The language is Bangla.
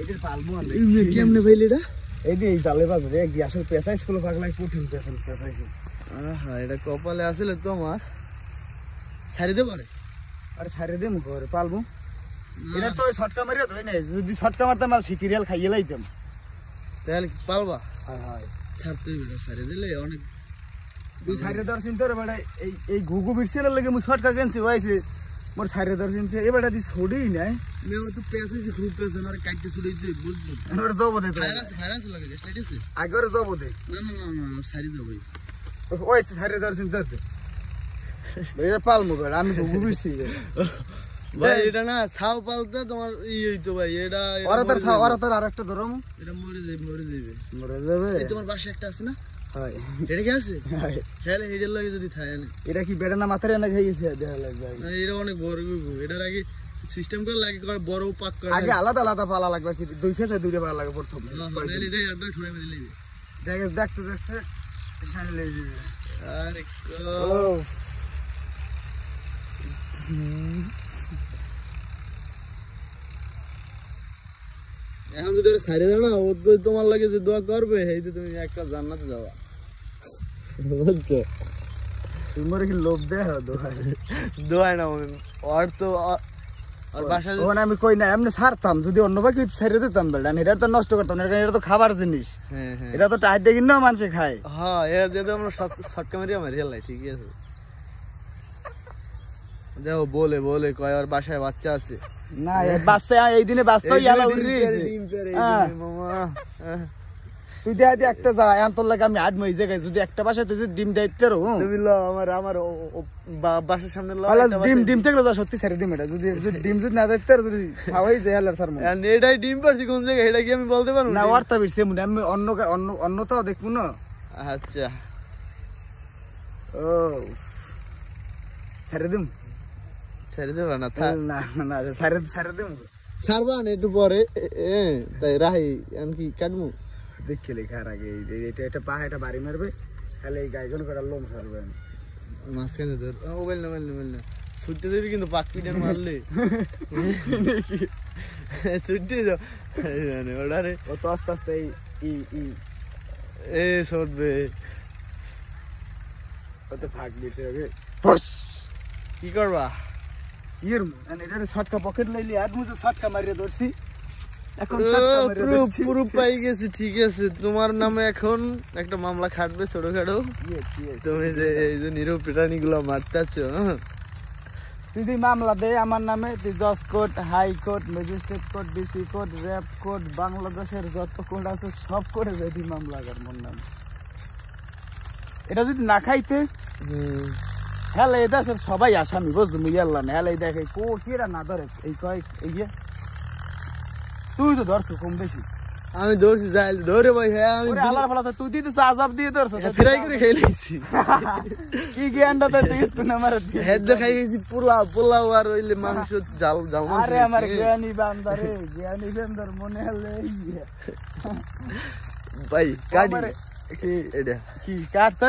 এটার পালমু আনলে কেমনে ভাইলে এটা এই যে এই জালে বাজারে এক আসলে পেশাইছ গুলো পাগলাই কঠিন পেশাইছে আহা এটা কপালে আসলে তোমার ছাড়ি দে পারে আরে ছাড়ে দে মুখ করে পালমু এটা তো ছটকা মারিয়া ধরে নাই যদি ছটকা মারতাম মাল সিকিরিয়াল খাইয়ে লাইতাম তাহলে পালবা হয় হয় ছাড়তে বেটা ছাড়ি দিলে অনেক তুই ছাড়ে ধর চিন্তা রে বেটা এই ঘুঘু বিরছিল লাগে মু ছটকা কেনছি হইছে মোর ছাড়ে ধর চিন্তা এ বেটা দি ছড়িই নাই মেও তো পেছাইছে খুব পেছান আর কাটতে ছড়িয়ে দে বুঝছো ওটা জব দে তো ভাইরাস লাগে স্লাইড আছে আগরে জব দে না না না না ছাড়ি দাও ভাই হইছে ছাড়ে ধর চিন্তা তে বেটা পালমু বেটা আমি ঘুঘু বিরছি ভাই এটা না ছাও পালতে তোমার ই হইতো ভাই এটা ওরা তোর আরেকটা ধরম এটা মরে যাবে মরে যাবে এই তোমার বাসা একটা আছে না হয় এটা কি আছে হয় হ্যাঁ এটার লাগে যদি থাকে না এটা কি বেটা না মাথায় না খাইয়েছে দেখা লাগবে না এটা অনেক বড় গুগু এটার আগে সিস্টেম করে লাগে বড় পাক করে আগে আলাদা আলাদা পালা লাগবে কি দুই খেছে দুইটা পালা লাগবে প্রথম নাইলে এটা একটা ঠুরে মেরে লাগবে দেখতে দেখতে সামনে যাবে আরে ও এখন যদি সাইডে দাও না ও তো তোমার লাগে যে দোয়া করবে এই তো তুমি একটা জান্নাতে যাওয়া বুঝছো তুমি মরে কি লোভ দেহ দোয়াই না আর তো আর বাসা ওখানে আমি কই না এমনি ছাড়তাম যদি অন্য বাকি ছেড়ে দিতাম বেটা এটা তো নষ্ট করতাম না এটা তো খাবার জিনিস হ্যাঁ হ্যাঁ এটা তো টাইট দিয়ে কিনা মানুষে খায় হ্যাঁ এটা দিয়ে আমরা শর্টকা মারিয়া লাই ঠিকই আছে দেখো বলে কয় আর বাসায় বাচ্চা আছে না বাচ্চা এই দিনে বাচ্চা ইয়ালা উড়ি মামা তুই দেয়া দিয়ে একটা যা এখন তোর লাগে আমি আট মই জায়গায় যদি একটা বাসায় তুই যদি ডিম দায়িত্ব রো তুমি আমার বাসার সামনে ডিম থাকলে যা সত্যি ছেড়ে ডিম এটা যদি ডিম যদি না দায়িত্ব যদি খাওয়াই যায় হালার স্যার এটাই ডিম পারছি কোন জায়গায় এটা কি আমি বলতে পারবো না ওয়ার্তা বিরছে মনে আমি অন্য তো দেখবো না আচ্ছা ও ছেড়ে দিম ছেড়ে দেবা না না না ছেড়ে দিম ছাড়বা না একটু পরে তাই রাহি আমি কি কাটবো দেখে লেখার আগে এটা পাহাড়টা বাড়ি মারবে তাহলে এই গাইগন করার লোম সারবে মাঝখানে ধর মোবাইল না ছুটতে দেবি কিন্তু পাক পিটার মারলে ছুটতে যাও ওটারে ও তো আস্তে আস্তে এ সরবে ও তো ফাঁক দিতে হবে কি করবা এটা ছটকা পকেট লাইলি আর মুঝে ছটকা মারিয়ে ধরছি এখন পুরো পাই গেছি ঠিক আছে তোমার নামে এখন একটা মামলা খাটবে ছোটখাটো তুমি যে এই যে নিরীহ প্রাণী গুলো মারতেছ তুই যদি মামলা দে আমার নামে তুই জজ court high court magistrate court DC court RAB court বাংলাদেশের যত কোর্ট আছে সব করে যায় তুই মামলা কর মোর নামে এটা যদি না খাইতে হেলে এই দেশের সবাই আসামি বুঝলি ইয়াল্লা না হেলে দেখে কিরা না ধরে এই কয় এই তুই তো ধরছো কম বেশি আমি ধরছি যাইলে ধরে ভাই হ্যাঁ আমি আল্লাহর ফলাতে তুই দিতেছ আজাব দিয়ে ধরছো ফ্রাই করে খেয়ে নিয়েছি কি জ্ঞানটা তুই তুই আমার হেড খাই গেছি পোলাও আর ওইলে মাংস জাল আরে আমার জ্ঞানী বান্দারে জ্ঞানী বান্দার মনে হলে ভাই কাটি এটা কি কাটতে